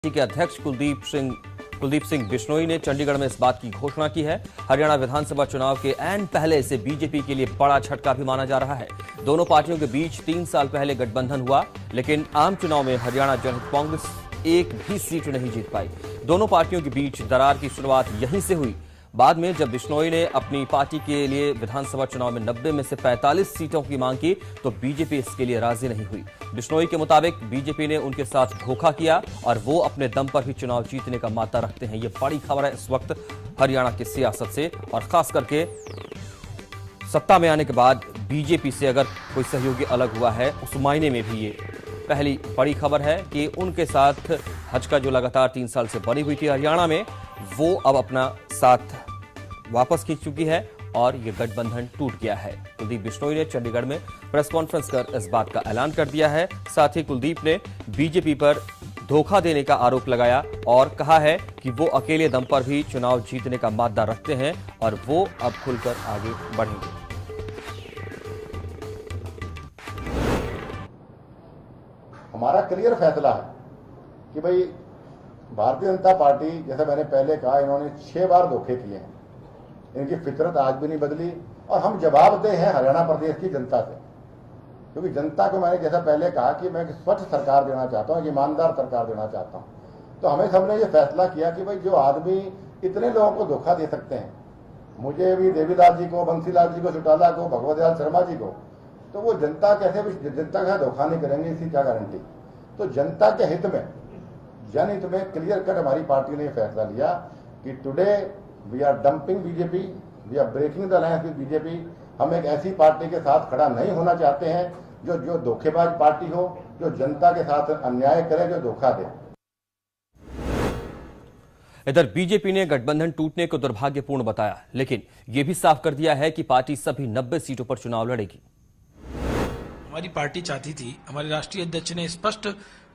के अध्यक्ष कुलदीप सिंह बिश्नोई ने चंडीगढ़ में इस बात की घोषणा की है। हरियाणा विधानसभा चुनाव के ऐन पहले से बीजेपी के लिए बड़ा झटका भी माना जा रहा है। दोनों पार्टियों के बीच 3 साल पहले गठबंधन हुआ, लेकिन आम चुनाव में हरियाणा जनहित कांग्रेस एक भी सीट नहीं जीत पाई। दोनों पार्टियों के बीच दरार की शुरुआत यहीं से हुई। बाद में जब बिश्नोई ने अपनी पार्टी के लिए विधानसभा चुनाव में 90 में से 45 सीटों की मांग की तो बीजेपी इसके लिए राजी नहीं हुई। बिश्नोई के मुताबिक बीजेपी ने उनके साथ धोखा किया और वो अपने दम पर भी चुनाव जीतने का मादा रखते हैं। ये बड़ी खबर है इस वक्त हरियाणा की सियासत से, और खास करके सत्ता में आने के बाद बीजेपी से अगर कोई सहयोगी अलग हुआ है उस मायने में भी ये पहली बड़ी खबर है कि उनके साथ हचका जो लगातार 3 साल से बनी हुई थी हरियाणा में, वो अब अपना साथ वापस खींच चुकी है और ये गठबंधन टूट गया है। कुलदीप बिश्नोई ने चंडीगढ़ में प्रेस कॉन्फ्रेंस कर इस बात का ऐलान कर दिया है। साथ ही कुलदीप ने बीजेपी पर धोखा देने का आरोप लगाया और कहा है कि वो अकेले दम पर भी चुनाव जीतने का मादा रखते हैं और वो अब खुलकर आगे बढ़ेंगे। हमारा क्लियर फैसला है कि भाई भारतीय जनता पार्टी, जैसा मैंने पहले कहा, इन्होंने 6 बार धोखे किए हैं। इनकी फितरत आज भी नहीं बदली और हम जवाबदेह हैं हरियाणा प्रदेश की जनता से, क्योंकि जनता को मैंने जैसा पहले कहा कि मैं स्वच्छ सरकार देना चाहता हूं, ईमानदार सरकार देना चाहता हूं। तो हमें सबने ये फैसला किया कि भाई जो आदमी इतने लोगों को धोखा दे सकते हैं, मुझे भी, देवीदास जी को, बंसीलाल जी को, चौटाला को, भगवत शर्मा जी को, तो वो जनता कैसे भी जनता का धोखा नहीं करेंगे, इसकी क्या गारंटी। तो जनता के हित में, जनहित में क्लियर कट हमारी पार्टी ने फैसला लिया कि today we are dumping BJP, we are breaking the alliance with BJP. हम एक ऐसी पार्टी के साथ खड़ा नहीं होना चाहते हैं जो धोखेबाज पार्टी हो, जो जनता के साथ अन्याय करे, जो धोखा दे। इधर बीजेपी ने गठबंधन टूटने को दुर्भाग्यपूर्ण बताया, लेकिन यह भी साफ कर दिया है कि पार्टी सभी 90 सीटों पर चुनाव लड़ेगी। हमारी पार्टी चाहती थी, हमारे राष्ट्रीय अध्यक्ष ने स्पष्ट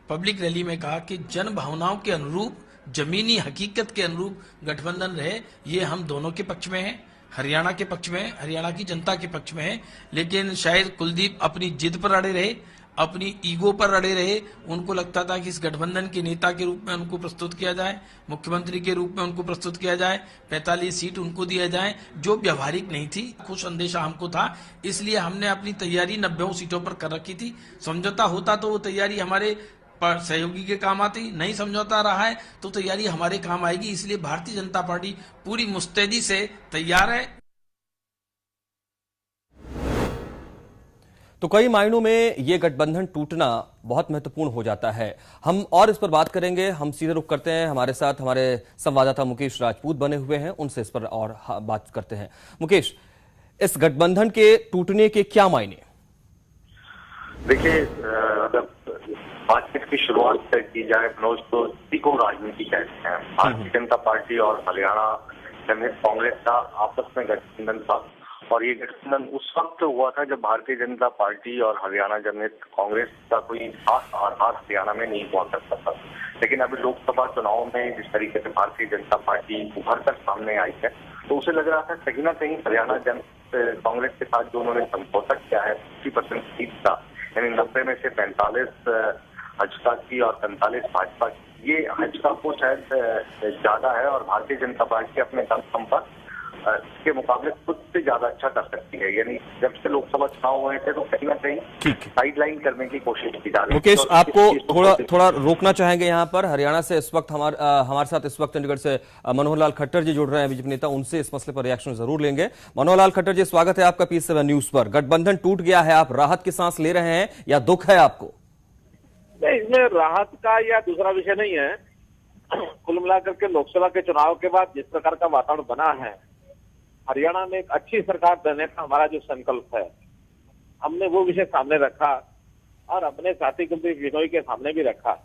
पब्लिक रैली में कहा कि जन भावनाओं के अनुरूप, जमीनी हकीकत के अनुरूप गठबंधन रहे। ये हम दोनों के पक्ष में है, हरियाणा के पक्ष में है, हरियाणा की जनता के पक्ष में है। लेकिन शायद कुलदीप अपनी जिद पर अड़े रहे, अपनी ईगो पर अड़े रहे। उनको लगता था कि इस गठबंधन के नेता के रूप में उनको प्रस्तुत किया जाए, मुख्यमंत्री के रूप में उनको प्रस्तुत किया जाए, 45 सीट उनको दिया जाए, जो व्यवहारिक नहीं थी। खुश अंदेशा हमको था, इसलिए हमने अपनी तैयारी 90 सीटों पर कर रखी थी। समझौता होता तो वो तैयारी हमारे सहयोगी के काम आती, नहीं समझौता रहा है तो तैयारी हमारे काम आएगी। इसलिए भारतीय जनता पार्टी पूरी मुस्तैदी से तैयार है। तो कई मायनों में ये गठबंधन टूटना बहुत महत्वपूर्ण हो जाता है। हम और इस पर बात करेंगे। हम सीधे रुख करते हैं, हमारे साथ हमारे संवाददाता मुकेश राजपूत बने हुए हैं, उनसे इस पर और बात करते हैं। मुकेश, इस गठबंधन के टूटने के क्या मायने? देखिए, बातचीत की शुरुआत की जाए मनोज, तो इसी को राजनीति कहते हैं। भारतीय जनता पार्टी और हरियाणा जनहित कांग्रेस का आपस में गठबंधन था और ये गठबंधन उस वक्त हुआ था जब भारतीय जनता पार्टी और हरियाणा जनहित कांग्रेस का कोई खास आधार हरियाणा में नहीं हुआ करता था। लेकिन अभी लोकसभा चुनाव में जिस तरीके से भारतीय जनता पार्टी उभर कर सामने आई है, तो उसे लग रहा था कहीं ना कहीं हरियाणा जनहित कांग्रेस के साथ जो उन्होंने समझौता किया है 50% सीट का, यानी 90 में से 45 हजका की और 45 भाजपा की, ये हजका को शायद ज्यादा है और भारतीय जनता पार्टी अपने दम पर इसके मुकाबले खुद से ज्यादा अच्छा कर सकती है। यानी जब से लोकसभा चुनाव हुए थे तो कहीं ना कहीं साइडलाइन करने की कोशिश की जा रही है। मुकेश, आपको थोड़ा रोकना चाहेंगे यहाँ पर। हरियाणा से इस वक्त हमारे साथ इस वक्त चंडीगढ़ से मनोहर लाल खट्टर जी जुड़ रहे हैं, बीजेपी नेता। उनसे इस मसले पर रिएक्शन जरूर लेंगे। मनोहर लाल खट्टर जी, स्वागत है आपका P7 न्यूज पर। गठबंधन टूट गया है, आप राहत की सांस ले रहे हैं या दुख है आपको? नहीं, इसमें राहत का या दूसरा विषय नहीं है। कुल मिलाकर के लोकसभा के चुनाव के बाद जिस प्रकार का वातावरण बना है, हरियाणा में एक अच्छी सरकार देने का हमारा जो संकल्प है, हमने वो विषय सामने रखा और अपने साथी कुलदीप बिश्नोई के सामने भी रखा।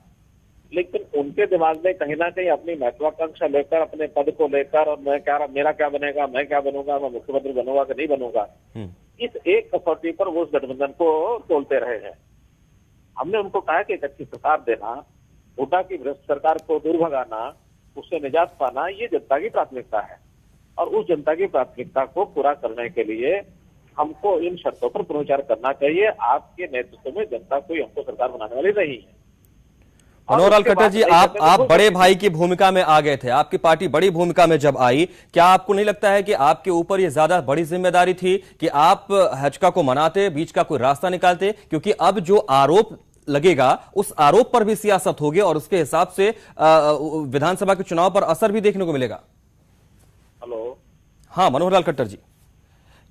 लेकिन उनके दिमाग में कहीं ना कहीं अपनी महत्वाकांक्षा लेकर, अपने पद को लेकर, और मेरा क्या बनेगा, मैं क्या बनूंगा, मैं मुख्यमंत्री बनूंगा कि नहीं बनूंगा, इस एक कसौटी पर वो उस गठबंधन को तोलते रहे हैं। हमने उनको कहा कि एक अच्छी सरकार देना, हुड्डा की भ्रष्ट सरकार को दूर भगाना, उससे निजात पाना, ये जनता की प्राथमिकता है। और उस जनता की प्राथमिकता को पूरा करने के लिए हमको इन शर्तों पर पुनर्विचार करना चाहिए। आपके नेतृत्व में जनता कोई हमको सरकार बनाने वाली नहीं है। मनोहर लाल खट्टर जी, आप बड़े भाई की भूमिका में आ गए थे, आपकी पार्टी बड़ी भूमिका में जब आई, क्या आपको नहीं लगता है कि आपके ऊपर ये ज्यादा बड़ी जिम्मेदारी थी कि आप हजका को मनाते, बीच का कोई रास्ता निकालते? क्योंकि अब जो आरोप लगेगा उस आरोप पर भी सियासत होगी और उसके हिसाब से विधानसभा के चुनाव पर असर भी देखने को मिलेगा। हेलो, हाँ मनोहर लाल खट्टर जी,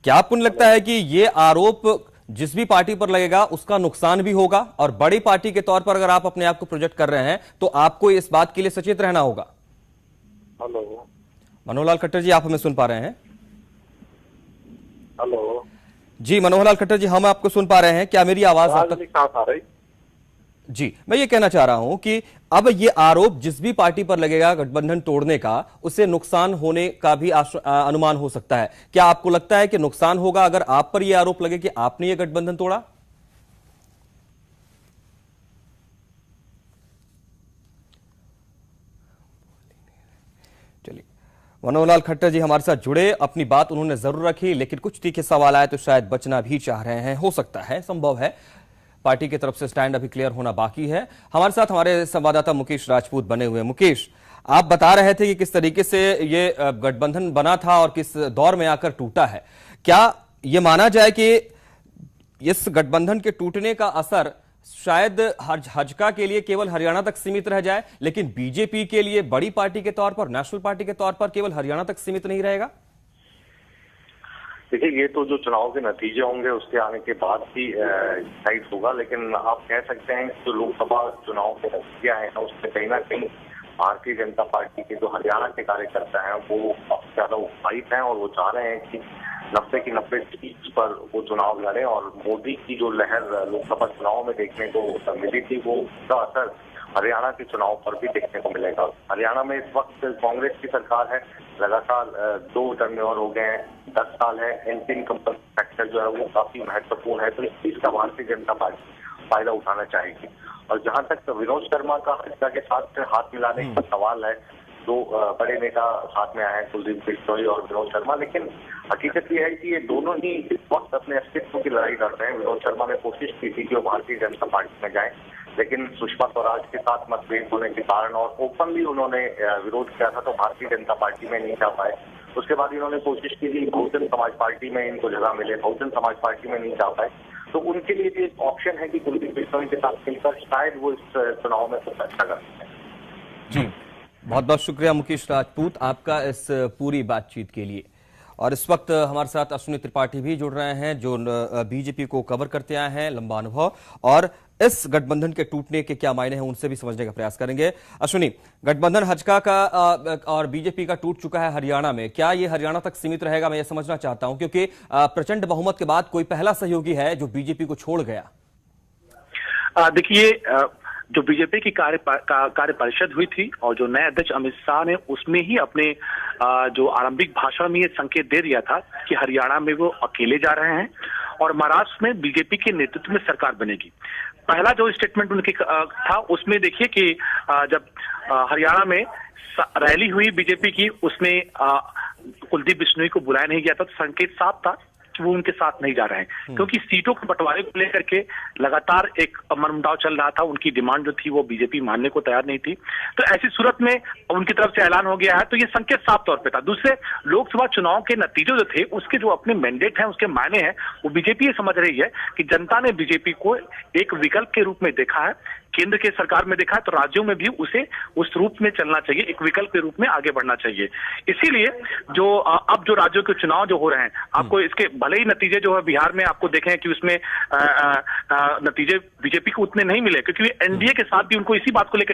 क्या आपको नहीं लगता है कि ये आरोप जिस भी पार्टी पर लगेगा उसका नुकसान भी होगा, और बड़ी पार्टी के तौर पर अगर आप अपने आप को प्रोजेक्ट कर रहे हैं तो आपको इस बात के लिए सचेत रहना होगा? हेलो मनोहर लाल खट्टर जी, आप हमें सुन पा रहे हैं? हेलो जी मनोहर लाल खट्टर जी, हम आपको सुन पा रहे हैं, क्या मेरी आवाज आप तक? आ रही? जी, मैं ये कहना चाह रहा हूं कि अब ये आरोप जिस भी पार्टी पर लगेगा गठबंधन तोड़ने का, उससे नुकसान होने का भी अनुमान हो सकता है। क्या आपको लगता है कि नुकसान होगा अगर आप पर यह आरोप लगे कि आपने ये गठबंधन तोड़ा? चलिए, मनोहर लाल खट्टर जी हमारे साथ जुड़े, अपनी बात उन्होंने जरूर रखी, लेकिन कुछ तीखे सवाल आए तो शायद बचना भी चाह रहे हैं, हो सकता है, संभव है। पार्टी की तरफ से स्टैंड अभी क्लियर होना बाकी है। हमारे साथ हमारे संवाददाता मुकेश राजपूत बने हुए हैं। मुकेश, आप बता रहे थे कि किस तरीके से ये गठबंधन बना था और किस दौर में आकर टूटा है। क्या ये माना जाए कि इस गठबंधन के टूटने का असर शायद हजका के लिए केवल हरियाणा तक सीमित रह जाए, लेकिन बीजेपी के लिए बड़ी पार्टी के तौर पर, नेशनल पार्टी के तौर पर केवल हरियाणा तक सीमित नहीं रहेगा? देखिए, ये तो जो चुनाव के नतीजे होंगे उसके आने के बाद ही डिसाइड होगा, लेकिन आप कह सकते हैं कि जो लोकसभा चुनाव के नतीजे आए हैं उससे कहीं ना कहीं भारतीय जनता पार्टी के जो हरियाणा के कार्यकर्ता हैं वो काफी ज्यादा उत्साहित हैं और वो चाह रहे हैं कि 90 की 90 सीट्स पर वो चुनाव लड़े, और मोदी की जो लहर लोकसभा चुनाव में देखने को मिली थी वो उसका असर हरियाणा के चुनाव पर भी देखने को मिलेगा। हरियाणा में इस वक्त कांग्रेस की सरकार है, लगातार 2 टर्म और हो गए हैं, 10 साल है, एंटी इनकम फैक्टर जो है वो काफी महत्वपूर्ण है, तो इस चीज का भारतीय जनता पार्टी फायदा उठाना चाहेगी। और जहां तक विनोद शर्मा का हजका के साथ हाथ मिलाने का सवाल है, 2 बड़े नेता साथ में आए हैं, कुलदीप बिश्नोई और विनोद शर्मा, लेकिन हकीकत यह है कि ये दोनों ही इस वक्त अपने अस्तित्व की लड़ाई लड़ रहे हैं। विनोद शर्मा ने कोशिश की थी कि वो भारतीय जनता पार्टी में जाए, लेकिन सुषमा स्वराज के साथ मतभेद होने के कारण और ओपनली उन्होंने विरोध किया था, तो भारतीय जनता पार्टी में नहीं जा पाए। उसके बाद इन्होंने कोशिश की थी बहुजन समाज पार्टी में इनको जगह मिले, बहुजन समाज पार्टी में नहीं जा पाए, तो उनके लिए भी एक ऑप्शन है कि कुलदीप बिश्नोई के साथ मिलकर शायद वो इस चुनाव में कुछ अच्छा कर सकते हैं। जी, बहुत बहुत शुक्रिया मुकेश राजपूत आपका इस पूरी बातचीत के लिए। और इस वक्त हमारे साथ अश्विनी त्रिपाठी भी जुड़ रहे हैं, जो बीजेपी को कवर करते आए हैं, लंबा अनुभव, और इस गठबंधन के टूटने के क्या मायने हैं उनसे भी समझने का प्रयास करेंगे। अश्विनी, गठबंधन हजका का और बीजेपी का टूट चुका है हरियाणा में, क्या ये हरियाणा तक सीमित रहेगा? मैं ये समझना चाहता हूं, क्योंकि प्रचंड बहुमत के बाद कोई पहला सहयोगी है जो बीजेपी को छोड़ गया। देखिए, जो बीजेपी की कार्य परिषद हुई थी और जो नए अध्यक्ष अमित शाह ने उसमें ही अपने जो आरंभिक भाषण में ये संकेत दे दिया था कि हरियाणा में वो अकेले जा रहे हैं और महाराष्ट्र में बीजेपी के नेतृत्व में सरकार बनेगी। पहला जो स्टेटमेंट उनके था उसमें देखिए कि जब हरियाणा में रैली हुई बीजेपी की, उसमें कुलदीप बिश्नोई को बुलाया नहीं गया था, तो संकेत साफ था कि वो उनके साथ नहीं जा रहे हैं, क्योंकि सीटों के बंटवारे को लेकर के लगातार एक मनमुटाव चल रहा था। उनकी डिमांड जो थी वो बीजेपी मानने को तैयार नहीं थी, तो ऐसी सूरत में उनकी तरफ से ऐलान हो गया है, तो ये संकेत साफ तौर पे था। दूसरे, लोकसभा चुनाव के नतीजे जो थे उसके जो अपने मैंडेट हैं, उसके मायने हैं, वो बीजेपी ये समझ रही है कि जनता ने बीजेपी को एक विकल्प के रूप में देखा है, केंद्र के सरकार में देखा है, तो राज्यों में भी उसे उस रूप में चलना चाहिए, एक विकल्प के रूप में आगे बढ़ना चाहिए। इसीलिए जो अब जो राज्यों के चुनाव जो हो रहे हैं, आपको इसके भले ही नतीजे जो है बिहार में आपको देखें कि उसमें नतीजे बीजेपी को उतने नहीं मिले, क्योंकि एनडीए के साथ भी उनको इसी बात को लेकर